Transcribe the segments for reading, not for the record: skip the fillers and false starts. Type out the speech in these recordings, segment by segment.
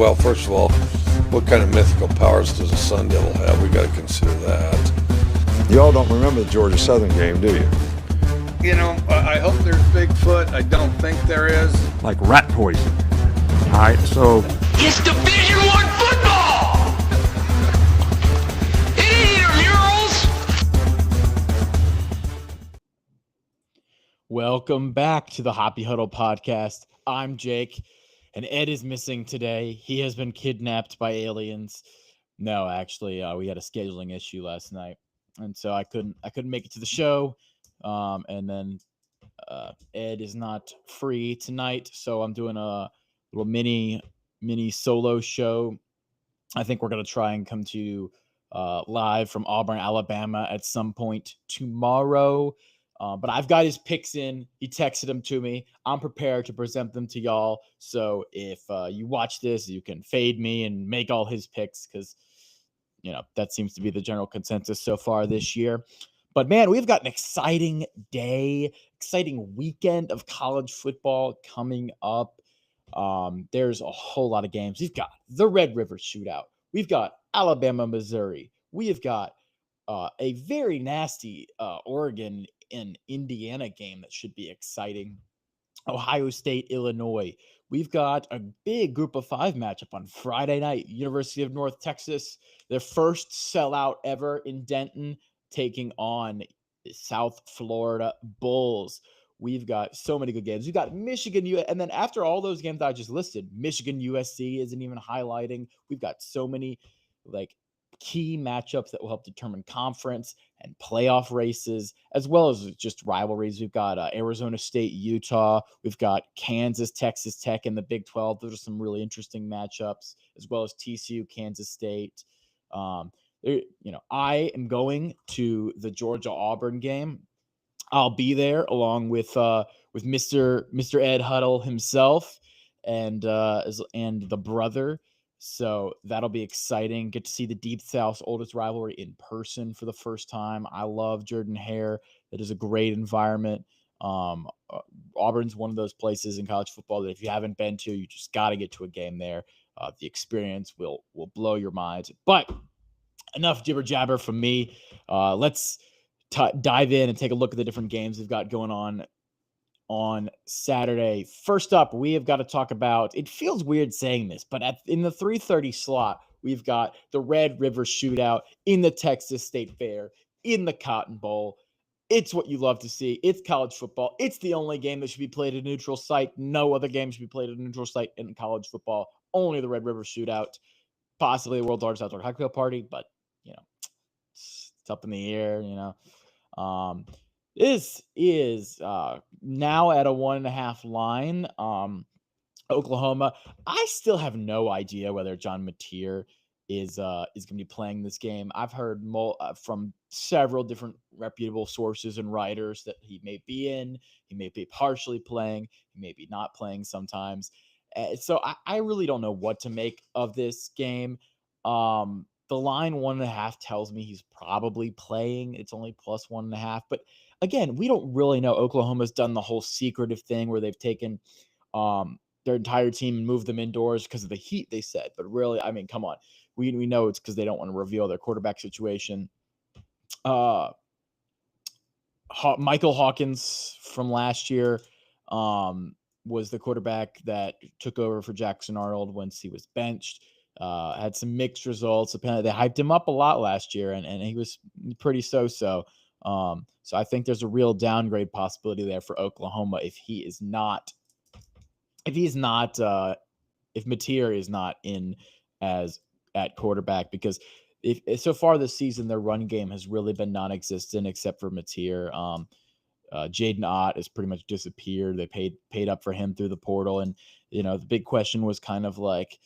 Well, first of all, what kind of mythical powers does a Sun Devil have? We got to consider that. Y'all don't remember the Georgia Southern game, do you? You know, I hope there's Bigfoot. I don't think there is. Like rat poison. All right, so It's Division One football! It ain't intramurals! Welcome back to the Hoppy Huddle podcast. I'm Jake, and Ed is missing today. He has been kidnapped by aliens. No, actually, we had a scheduling issue last night, and so I couldn't make it to the show. And then Ed is not free tonight, so I'm doing a little mini solo show. I think we're gonna try and come to you live from Auburn, Alabama at some point tomorrow. But I've got his picks in. He texted them to me. I'm prepared to present them to y'all. So if you watch this, you can fade me and make all his picks because, you know, that seems to be the general consensus so far this year. But, man, we've got an exciting day, exciting weekend of college football coming up. There's a whole lot of games. We've got the Red River Shootout. We've got Alabama, Missouri. We have got a very nasty Oregon and Indiana game that should be exciting. Ohio State, Illinois. We've got a big group of five matchup on Friday night. University of North Texas, their first sellout ever in Denton, taking on South Florida Bulls. We've got so many good games. We've got Michigan, and then after all those games I just listed, Michigan, USC isn't even highlighting. We've got so many key matchups that will help determine conference and playoff races, as well as just rivalries. We've got Arizona State, Utah. We've got Kansas, Texas Tech in the Big 12. Those are some really interesting matchups, as well as TCU, Kansas State. I am going to the Georgia Auburn game. I'll be there along with Mr. Ed Huddle himself and the brother. So that'll be exciting. Get to see the Deep South's oldest rivalry in person for the first time. I love Jordan-Hare. It is a great environment. Auburn's one of those places in college football that if you haven't been to, you just got to get to a game there. The experience will blow your mind. But enough jibber jabber from me. Let's dive in and take a look at the different games we've got going on Saturday. First up, we have got to talk about, it feels weird saying this, but in the 3:30 slot, we've got the Red River Shootout in the Texas State Fair, in the Cotton Bowl. It's what you love to see. It's college football. It's the only game that should be played at a neutral site. No other game should be played at a neutral site in college football. Only the Red River Shootout. Possibly a world's largest outdoor cocktail party, but, you know, it's up in the air, you know. This is now at a 1.5 line. Oklahoma. I still have no idea whether John Mateer is going to be playing this game. I've heard from several different reputable sources and writers that he may be in, he may be partially playing, he may be not playing sometimes. So I really don't know what to make of this game. The line 1.5 tells me he's probably playing. It's only plus 1.5. But again, we don't really know. Oklahoma's done the whole secretive thing where they've taken their entire team and moved them indoors because of the heat, they said. But really, I mean, come on. We know it's because they don't want to reveal their quarterback situation. Michael Hawkins from last year was the quarterback that took over for Jackson Arnold once he was benched. Had some mixed results. Apparently, they hyped him up a lot last year, and he was pretty so-so. So I think there's a real downgrade possibility there for Oklahoma if Mateer is not in as at quarterback, because if so far this season their run game has really been non-existent except for Mateer. Jaden Ott has pretty much disappeared. They paid up for him through the portal, and the big question was kind of like,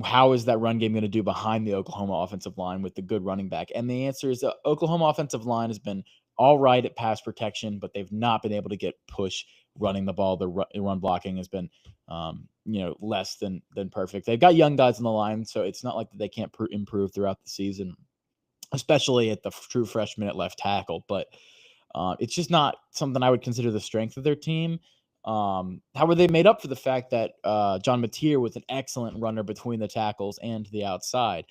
how is that run game going to do behind the Oklahoma offensive line with the good running back? And the answer is the Oklahoma offensive line has been all right at pass protection, but they've not been able to get push running the ball. The run blocking has been, less than perfect. They've got young guys on the line, so it's not like they can't improve throughout the season, especially at the true freshman at left tackle. But it's just not something I would consider the strength of their team. How were they made up for the fact that John Mateer was an excellent runner between the tackles and the outside?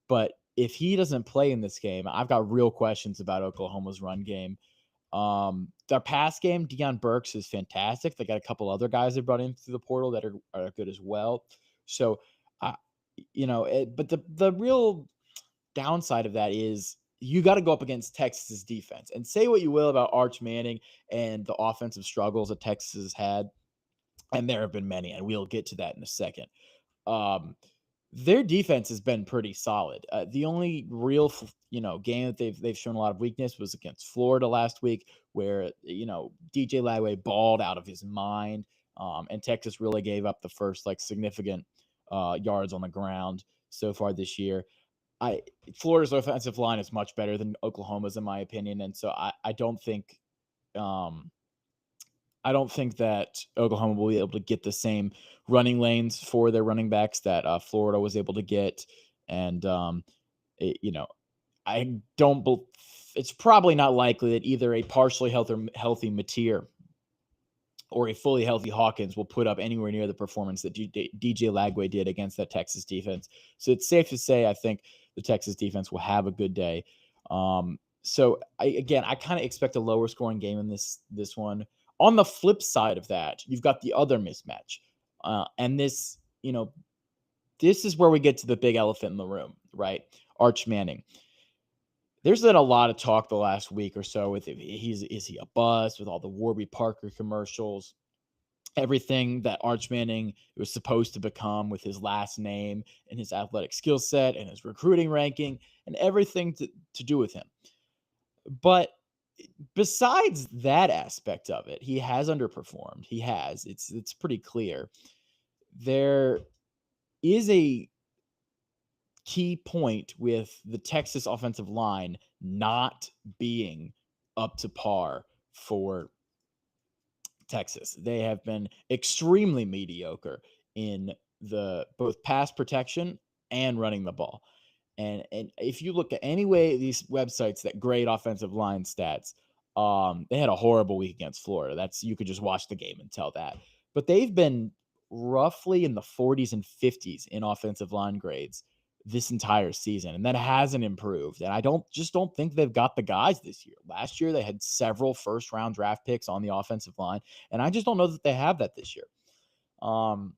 But if he doesn't play in this game, I've got real questions about Oklahoma's run game. Their pass game, Deion Burks is fantastic. They got a couple other guys they brought in through the portal that are good as well. So, but the real downside of that is you got to go up against Texas's defense. And say what you will about Arch Manning and the offensive struggles that Texas has had, and there have been many, and we'll get to that in a second. Their defense has been pretty solid. The only real, game that they've shown a lot of weakness was against Florida last week, where DJ Lagway balled out of his mind, and Texas really gave up the first significant yards on the ground so far this year. Florida's offensive line is much better than Oklahoma's, in my opinion, and so I don't think that Oklahoma will be able to get the same running lanes for their running backs that Florida was able to get. And, it's probably not likely that either a partially healthy Mateer or a fully healthy Hawkins will put up anywhere near the performance that DJ Lagway did against that Texas defense. So it's safe to say, I think the Texas defense will have a good day. So I kind of expect a lower scoring game in this one. On the flip side of that, you've got the other mismatch. And this is where we get to the big elephant in the room, right? Arch Manning. There's been a lot of talk the last week or so with is he a bust with all the Warby Parker commercials, everything that Arch Manning was supposed to become with his last name and his athletic skill set and his recruiting ranking and everything to do with him. But besides that aspect of it, he has underperformed. He has. It's pretty clear. There is a key point with the Texas offensive line not being up to par for Texas. They have been extremely mediocre in the both pass protection and running the ball. And if you look at any way these websites that grade offensive line stats, they had a horrible week against Florida. You could just watch the game and tell that. But they've been roughly in the 40s and 50s in offensive line grades this entire season, and that hasn't improved. And I don't think they've got the guys this year. Last year they had several first-round draft picks on the offensive line, and I just don't know that they have that this year. And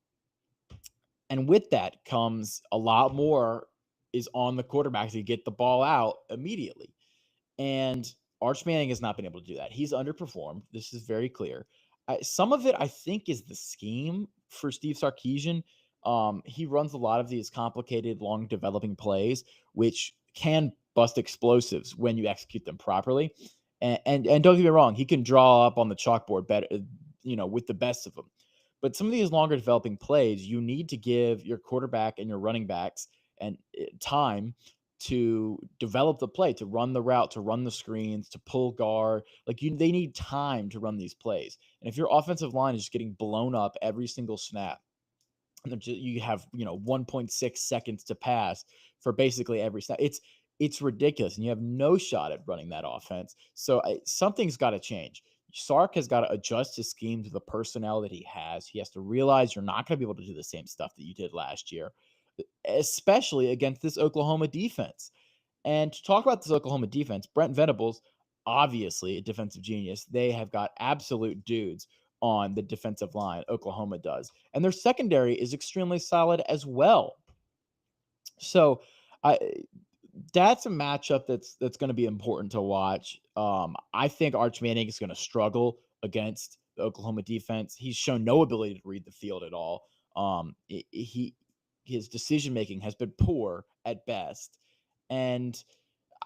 with that comes a lot more is on the quarterback to get the ball out immediately. And Arch Manning has not been able to do that. He's underperformed. This is very clear. Some of it, I think, is the scheme for Steve Sarkisian. He runs a lot of these complicated, long developing plays, which can bust explosives when you execute them properly. And don't get me wrong, he can draw up on the chalkboard better, with the best of them. But some of these longer developing plays, you need to give your quarterback and your running backs and time to develop the play, to run the route, to run the screens, to pull guard. They need time to run these plays. And if your offensive line is just getting blown up every single snap, and you have 1.6 seconds to pass for basically every snap, it's ridiculous, and you have no shot at running that offense. So something's got to change. Sark has got to adjust his scheme to the personnel that he has. He has to realize you're not going to be able to do the same stuff that you did last year, especially against this Oklahoma defense. And to talk about this Oklahoma defense, Brent Venables, obviously a defensive genius. They have got absolute dudes on the defensive line. Oklahoma does. And their secondary is extremely solid as well. So that's a matchup that's going to be important to watch. I think Arch Manning is going to struggle against the Oklahoma defense. He's shown no ability to read the field at all. His decision-making has been poor at best. And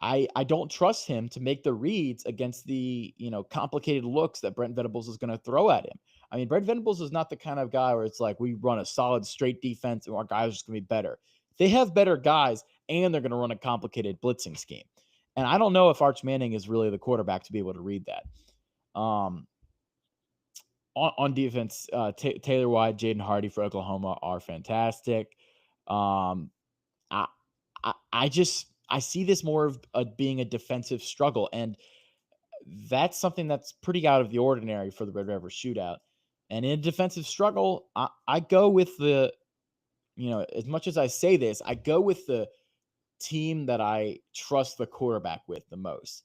I don't trust him to make the reads against the, complicated looks that Brent Venables is going to throw at him. I mean, Brent Venables is not the kind of guy where it's like we run a solid straight defense and our guys are just going to be better. They have better guys and they're going to run a complicated blitzing scheme. And I don't know if Arch Manning is really the quarterback to be able to read that. On defense, Taylor White, Jaden Hardy for Oklahoma are fantastic. I see this more of being a defensive struggle, and that's something that's pretty out of the ordinary for the Red River Shootout. And in a defensive struggle, I go with the, as much as I say this, I go with the team that I trust the quarterback with the most.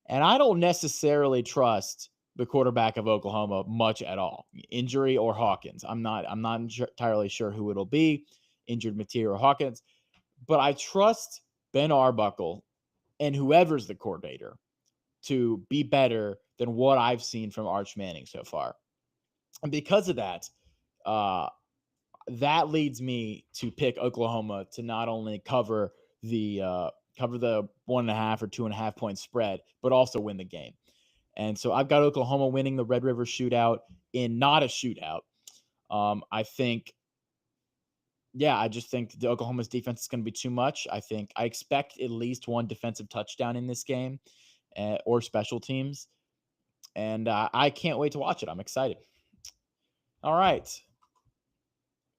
And I don't necessarily trust the quarterback of Oklahoma much at all, injury or Hawkins. I'm not entirely sure who it'll be, injured Mateer or Hawkins, but I trust Ben Arbuckle and whoever's the coordinator to be better than what I've seen from Arch Manning so far. And because of that, that leads me to pick Oklahoma to not only cover the 1.5 or 2.5 point spread, but also win the game. And so I've got Oklahoma winning the Red River Shootout in not a shootout. I just think the Oklahoma's defense is going to be too much. I expect at least one defensive touchdown in this game, or special teams. And I can't wait to watch it. I'm excited. All right.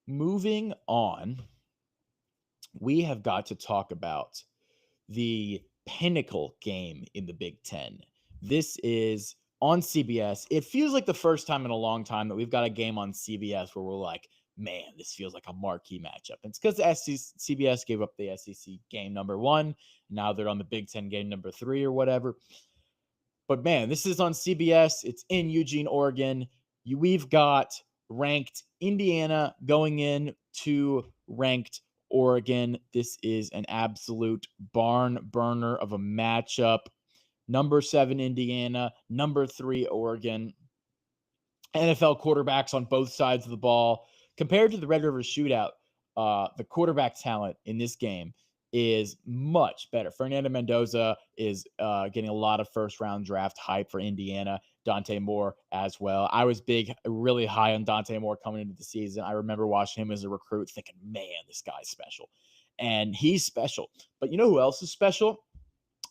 Moving on, we have got to talk about the pinnacle game in the Big Ten. This is on CBS. It feels like the first time in a long time that we've got a game on CBS where we're like, man, this feels like a marquee matchup. It's because CBS gave up the SEC game number 1. Now they're on the Big Ten game number 3 or whatever. But man, this is on CBS. It's in Eugene, Oregon. We've got ranked Indiana going in to ranked Oregon. This is an absolute barn burner of a matchup. Number 7 Indiana, number 3 Oregon. NFL quarterbacks on both sides of the ball. Compared to the Red River Shootout, the quarterback talent in this game is much better. Fernando Mendoza is getting a lot of first-round draft hype for Indiana. Dante Moore as well. I was really high on Dante Moore coming into the season. I remember watching him as a recruit thinking, man, this guy's special. And he's special. But you know who else is special?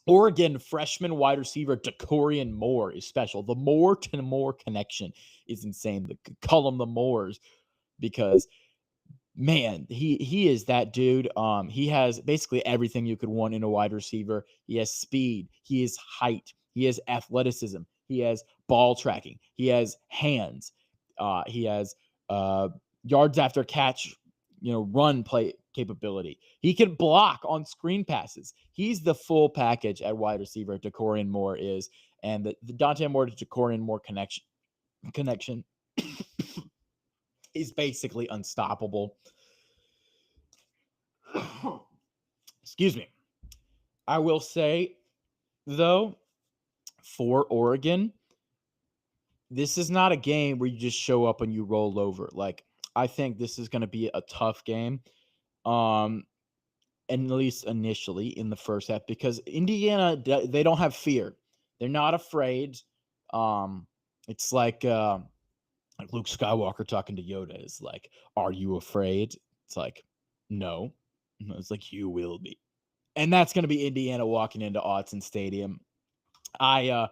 Oregon freshman wide receiver Decorian Moore is special. The Moore to Moore connection is insane. Call him the Moors because, man, he is that dude. He has basically everything you could want in a wide receiver. He has speed. He has height. He has athleticism. He has ball tracking. He has hands. He has yards after catch, run play capability. He can block on screen passes. He's the full package at wide receiver. Decorian Moore is, and the Dante Moore to Decorian Moore connection is basically unstoppable. Excuse me. I will say, though, for Oregon, this is not a game where you just show up and you roll over. I think this is going to be a tough game, and at least initially in the first half, because Indiana, they don't have fear. They're not afraid. It's like Luke Skywalker talking to Yoda is like, "Are you afraid?" It's like, "No." It's like, "You will be," and that's going to be Indiana walking into Autzen Stadium. I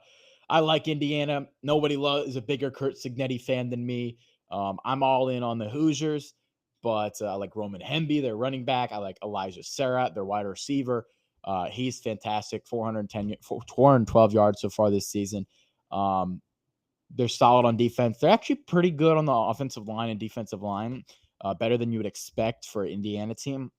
like Indiana. Nobody is a bigger Curt Cignetti fan than me. I'm all in on the Hoosiers, but I like Roman Hemby, their running back. I like Elijah Sarah, their wide receiver. He's fantastic, 412 yards so far this season. They're solid on defense. They're actually pretty good on the offensive line and defensive line, better than you would expect for an Indiana team.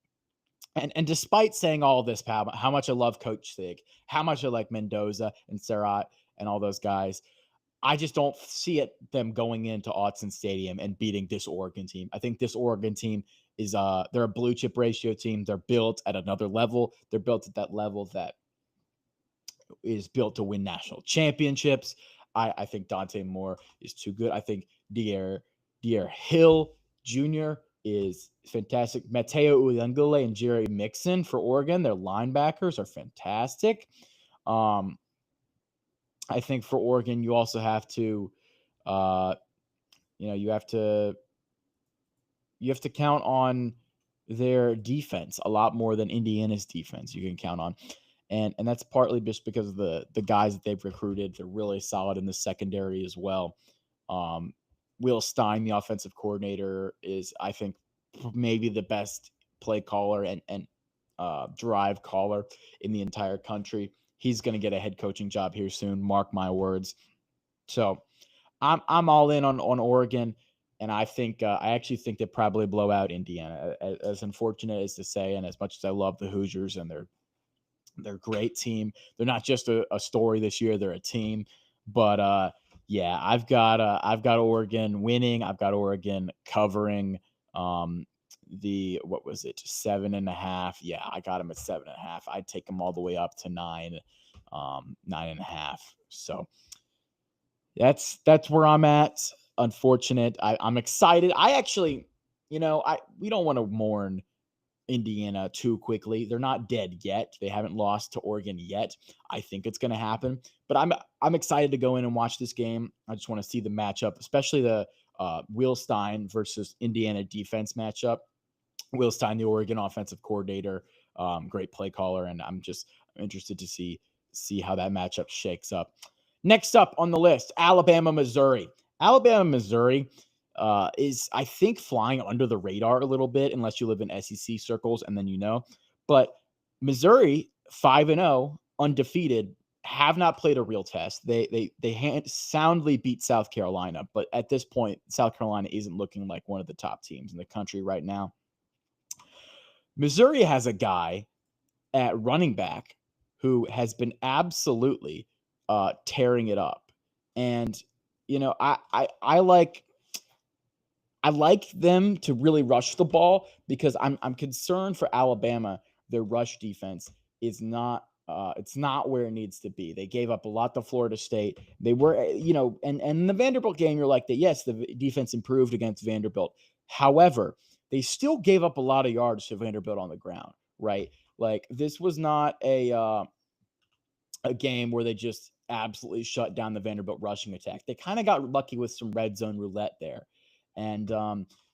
And despite saying all of this, pal, how much I love Coach Sig, how much I like Mendoza and Surratt and all those guys, I just don't see them going into Autzen Stadium and beating this Oregon team. I think this Oregon team is they're a blue chip ratio team. They're built at another level. They're built at that level that is built to win national championships. I think Dante Moore is too good. I think Dier Hill Jr. is fantastic. Mateo Uyungule and Jerry Mixon for Oregon, their linebackers are fantastic. I think for Oregon, you also have to, you have to count on their defense a lot more than Indiana's defense. You can count on, and that's partly just because of the guys that they've recruited. They're really solid in the secondary as well. Will Stein, the offensive coordinator, is, I think, maybe the best play caller and drive caller in the entire country. He's going to get a head coaching job here soon. Mark my words. So I'm all in on Oregon, and I think I actually think they probably blow out Indiana. As unfortunate as to say, and as much as I love the Hoosiers and they're a great team, they're not just a story this year; they're a team. But yeah, I've got Oregon winning. I've got Oregon covering. What was it, 7.5? Yeah, I got them at 7.5. I'd take them all the way up to 9, 9.5. So that's where I'm at. Unfortunate. I'm excited. I actually, we don't want to mourn Indiana too quickly. They're not dead yet. They haven't lost to Oregon yet. I think it's going to happen, but I'm excited to go in and watch this game. I just want to see the matchup, especially the Will Stein versus Indiana defense matchup. Will Stein, the Oregon offensive coordinator, great play caller, and I'm interested to see how that matchup shakes up. Next up on the list, Alabama, Missouri. Alabama, Missouri is, I think, flying under the radar a little bit, unless you live in SEC circles, and then. But Missouri, 5-0, undefeated, have not played a real test. They soundly beat South Carolina, but at this point, South Carolina isn't looking like one of the top teams in the country right now. Missouri has a guy at running back who has been absolutely tearing it up. And, I like them to really rush the ball, because I'm concerned for Alabama. Their rush defense is not it's not where it needs to be. They gave up a lot to Florida State. They were, and in the Vanderbilt game, you're like, yes, the defense improved against Vanderbilt. However, they still gave up a lot of yards to Vanderbilt on the ground, right? Like, this was not a game where they just absolutely shut down the Vanderbilt rushing attack. They kind of got lucky with some red zone roulette there. And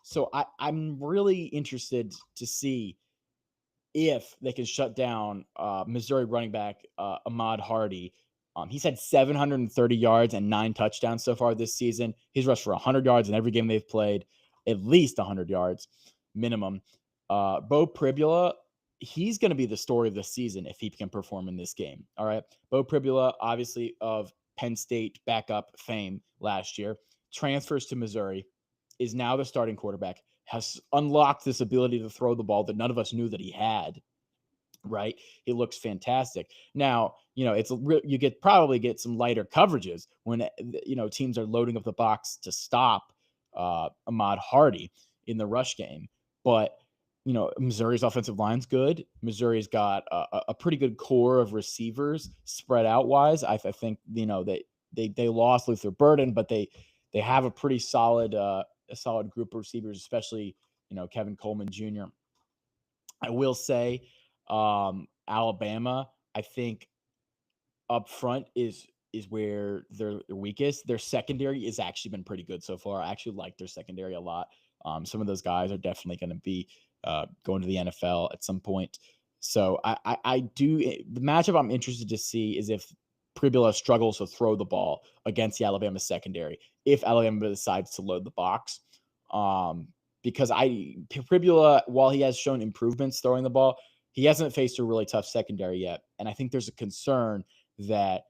so I'm really interested to see if they can shut down Missouri running back Ahmad Hardy. He's had 730 yards and 9 touchdowns so far this season. He's rushed for 100 yards in every game they've played, at least 100 yards minimum. Bo Pribula, he's going to be the story of the season if he can perform in this game. All right. Bo Pribula, obviously of Penn State backup fame last year, transfers to Missouri, is now the starting quarterback, has unlocked this ability to throw the ball that none of us knew that he had. Right. He looks fantastic. Now, you probably get some lighter coverages when, teams are loading up the box to stop Ahmad Hardy in the rush game. But, Missouri's offensive line's good. Missouri's got a pretty good core of receivers spread out wise. I think, they lost Luther Burden, but they have a pretty solid group of receivers, especially, Kevin Coleman Jr. I will say, Alabama, I think up front is where they're weakest. Their secondary has actually been pretty good so far. I actually like their secondary a lot. Some of those guys are definitely going to be going to the NFL at some point. So I do. The matchup I'm interested to see is if Pribula struggles to throw the ball against the Alabama secondary, if Alabama decides to load the box. Because Pribula, while he has shown improvements throwing the ball, he hasn't faced a really tough secondary yet. And I think there's a concern that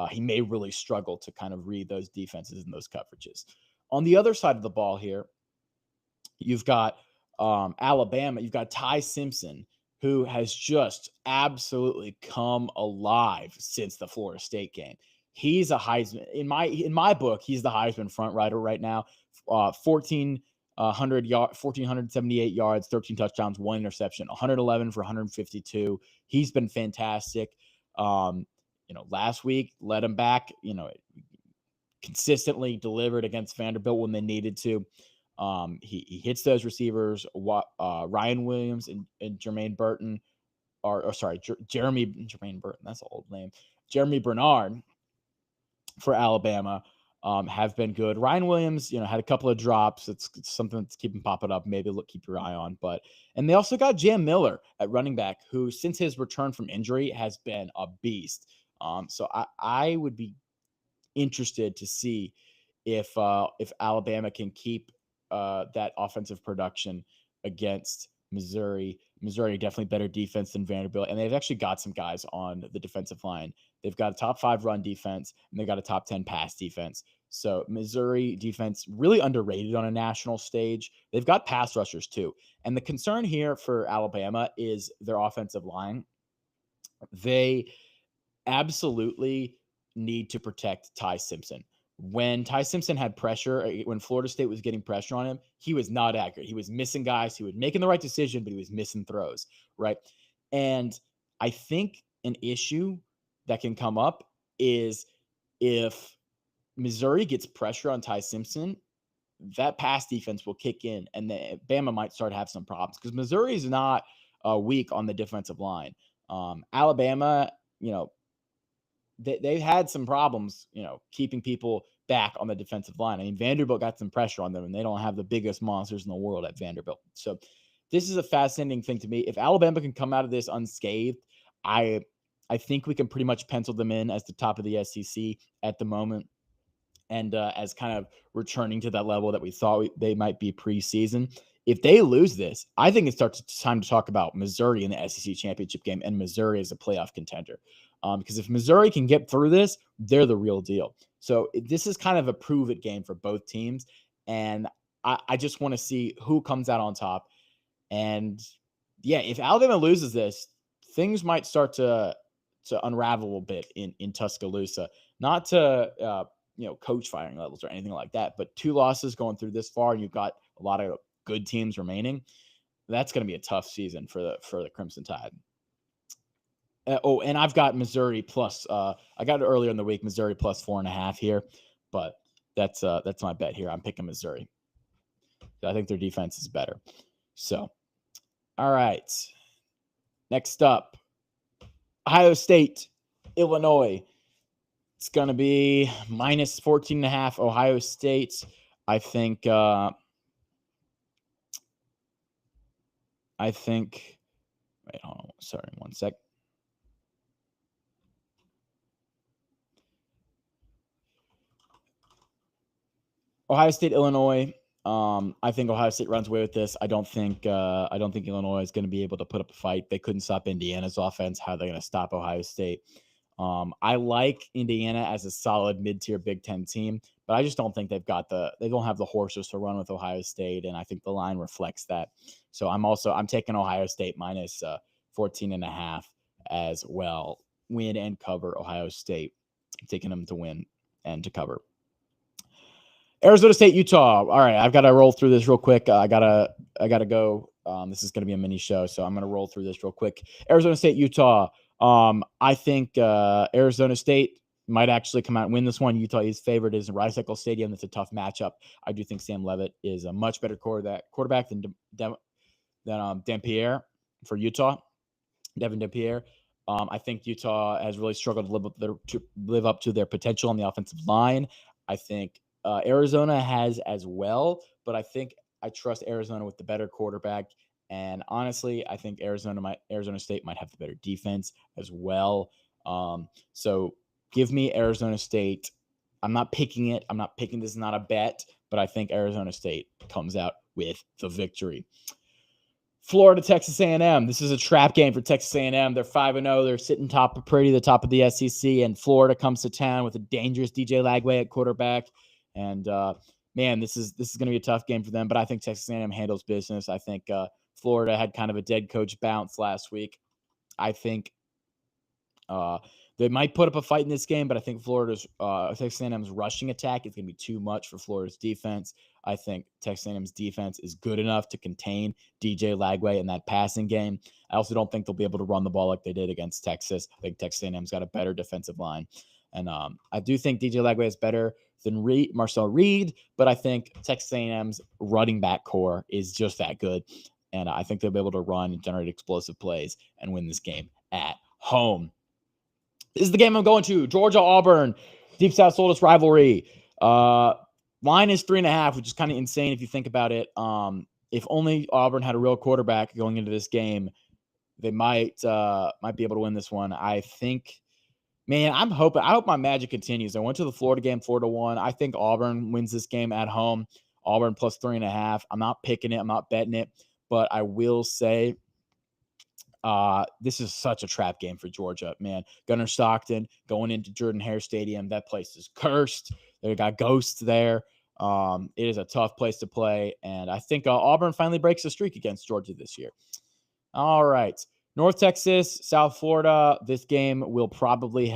he may really struggle to kind of read those defenses and those coverages. On the other side of the ball here, you've got Alabama. You've got Ty Simpson, who has just absolutely come alive since the Florida State game. He's a Heisman. In my book, he's the Heisman front rider right now. 1,478 yards, 13 touchdowns, 1 interception, 111 for 152. He's been fantastic. Last week led him back, consistently delivered against Vanderbilt when they needed to. He hits those receivers. Ryan Williams and Jermaine Burton Jermaine Burton. That's an old name. Jeremy Bernard for Alabama have been good. Ryan Williams, had a couple of drops. It's something that's keeping popping up. Maybe keep your eye on. And they also got Jam Miller at running back, who since his return from injury has been a beast. So I would be interested to see if Alabama can keep that offensive production against Missouri. Missouri definitely better defense than Vanderbilt, and they've actually got some guys on the defensive line. They've got a top 5 run defense, and they've got a top 10 pass defense. So Missouri defense really underrated on a national stage. They've got pass rushers too. And the concern here for Alabama is their offensive line. They absolutely need to protect Ty Simpson. When Ty Simpson had pressure, when Florida State was getting pressure on him, he was not accurate. He was missing guys. He was making the right decision, but he was missing throws, right? And I think an issue that can come up is if Missouri gets pressure on Ty Simpson, that pass defense will kick in, and Bama might start to have some problems because Missouri is not weak on the defensive line. Alabama, they've had some problems, keeping people back on the defensive line. I mean, Vanderbilt got some pressure on them, and they don't have the biggest monsters in the world at Vanderbilt. So this is a fascinating thing to me. If Alabama can come out of this unscathed, I think we can pretty much pencil them in as the top of the SEC at the moment, and as kind of returning to that level that we thought they might be preseason. If they lose this, I think it's time to talk about Missouri in the SEC championship game and Missouri as a playoff contender. Because if Missouri can get through this, they're the real deal. So this is kind of a prove-it game for both teams. And I just want to see who comes out on top. And, yeah, if Alabama loses this, things might start to unravel a bit in Tuscaloosa. Not to, coach firing levels or anything like that, but 2 losses going through this far, and you've got a lot of good teams remaining. That's going to be a tough season for the Crimson Tide. And I've got Missouri plus. I got it earlier in the week, Missouri plus 4.5 here, but that's my bet here. I'm picking Missouri. I think their defense is better. So, all right. Next up, Ohio State, Illinois. It's going to be minus 14.5. Ohio State. I think. Wait, hold on. Sorry, one sec. Ohio State, Illinois. I think Ohio State runs away with this. I don't think Illinois is going to be able to put up a fight. They couldn't stop Indiana's offense. How are they going to stop Ohio State? I like Indiana as a solid mid-tier Big Ten team, but I just don't think they don't have the horses to run with Ohio State, and I think the line reflects that. So I'm taking Ohio State minus 14.5 as well. Win and cover Ohio State. I'm taking them to win and to cover. Arizona State, Utah. All right, I've got to roll through this real quick. I gotta go. This is going to be a mini show, so I'm going to roll through this real quick. Arizona State, Utah. I think Arizona State might actually come out and win this one. Utah is favored. It is in Rice Eccles Stadium. It's a tough matchup. I do think Sam Leavitt is a much better quarterback than Dampier for Utah. Devin Dampier. I think Utah has really struggled to live up to their potential on the offensive line. I think Arizona has as well, but I think I trust Arizona with the better quarterback. And honestly, I think Arizona State might have the better defense as well. So give me Arizona State. I'm not picking it. This is not a bet, but I think Arizona State comes out with the victory. Florida, Texas A&M. This is a trap game for Texas A&M. They're 5-0. They're sitting the top of the SEC, and Florida comes to town with a dangerous DJ Lagway at quarterback. And man, this is going to be a tough game for them. But I think Texas A&M handles business. I think Florida had kind of a dead coach bounce last week. I think they might put up a fight in this game, but I think Texas A&M's rushing attack is going to be too much for Florida's defense. I think Texas A&M's defense is good enough to contain DJ Lagway in that passing game. I also don't think they'll be able to run the ball like they did against Texas. I think Texas A&M's got a better defensive line. And I do think DJ Lagway is better than Marcel Reed, but I think Texas A&M's running back core is just that good. And I think they'll be able to run and generate explosive plays and win this game at home. This is the game I'm going to. Georgia-Auburn, Deep South Solstice rivalry. Line is 3.5, which is kind of insane if you think about it. If only Auburn had a real quarterback going into this game, they might be able to win this one. I think, man, I hope my magic continues. I went to the Florida game, Florida won. I think Auburn wins this game at home. Auburn plus 3.5. I'm not picking it. I'm not betting it. But I will say This is such a trap game for Georgia, man. Gunnar Stockton going into Jordan-Hare Stadium. That place is cursed. They got ghosts there. It is a tough place to play, and I think Auburn finally breaks the streak against Georgia this year. All right. North Texas, South Florida. This game will probably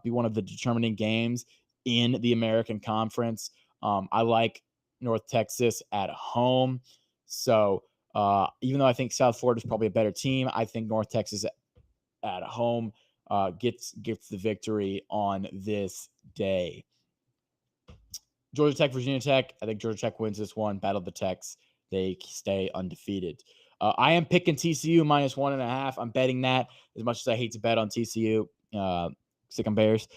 be one of the determining games in the American Conference. I like North Texas at home. So even though I think South Florida is probably a better team, I think North Texas at home gets the victory on this day. Georgia Tech, Virginia Tech. I think Georgia Tech wins this one. Battle of the Techs. They stay undefeated. I am picking TCU minus 1.5. I'm betting that, as much as I hate to bet on TCU. Sick on Bears.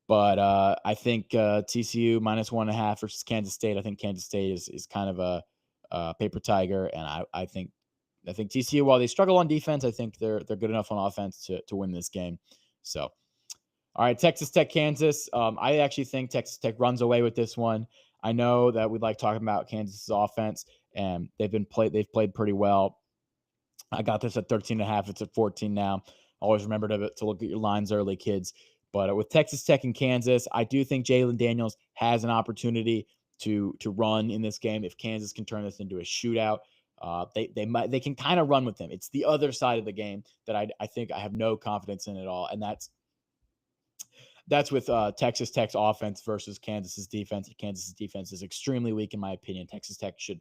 But I think TCU minus 1.5 versus Kansas State. I think Kansas State is kind of a paper tiger, and I think TCU, while they struggle on defense, I think they're good enough on offense to win this game. So, all right, Texas Tech, Kansas. I actually think Texas Tech runs away with this one. I know that we like talking about Kansas's offense, and they've played pretty well. I got this at 13.5. It's at 14 now. Always remember to look at your lines early, kids. But with Texas Tech and Kansas, I do think Jalen Daniels has an opportunity to run in this game. If Kansas can turn this into a shootout, they can kind of run with him. It's the other side of the game that I think I have no confidence in at all, and that's with Texas Tech's offense versus Kansas's defense. Kansas's defense is extremely weak, in my opinion. Texas Tech should,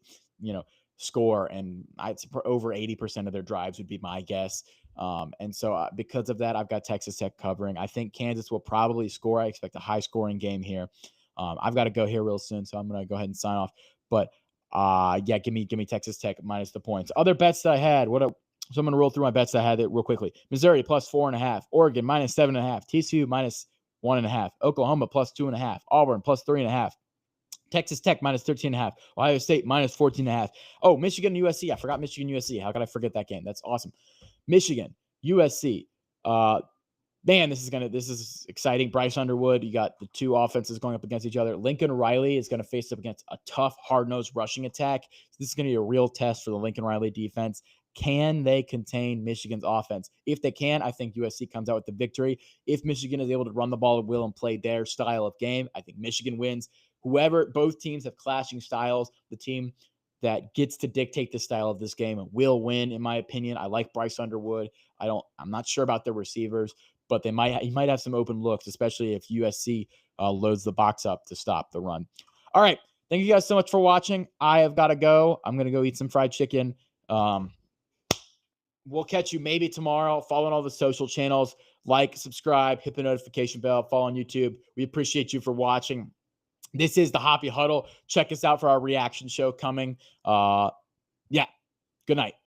score, and I'd say over 80% of their drives would be my guess. And so because of that, I've got Texas Tech covering. I think Kansas will probably score. I expect a high-scoring game here. I've got to go here real soon, so I'm going to go ahead and sign off. But give me Texas Tech minus the points. Other bets that I had. So I'm going to roll through my bets that I had real quickly. Missouri plus 4.5. Oregon minus 7.5. TCU minus 1.5. Oklahoma plus 2.5. Auburn plus 3.5. Texas Tech minus 13.5. Ohio State minus 14.5. Oh, Michigan USC. I forgot Michigan USC. How could I forget that game? That's awesome. Michigan USC. Man, this is exciting. Bryce Underwood. You got the two offenses going up against each other. Lincoln Riley is going to face up against a tough, hard-nosed rushing attack. This is going to be a real test for the Lincoln Riley defense. Can they contain Michigan's offense? If they can, I think USC comes out with the victory. If Michigan is able to run the ball at will and play their style of game, I think Michigan wins. Both teams have clashing styles. The team that gets to dictate the style of this game will win, in my opinion. I like Bryce Underwood. I'm not sure about their receivers, but he might have some open looks, especially if USC loads the box up to stop the run. All right. Thank you guys so much for watching. I have got to go. I'm going to go eat some fried chicken. We'll catch you maybe tomorrow. Follow on all the social channels. Like, subscribe, hit the notification bell, follow on YouTube. We appreciate you for watching. This is the Hoppy Huddle. Check us out for our reaction show coming. Good night.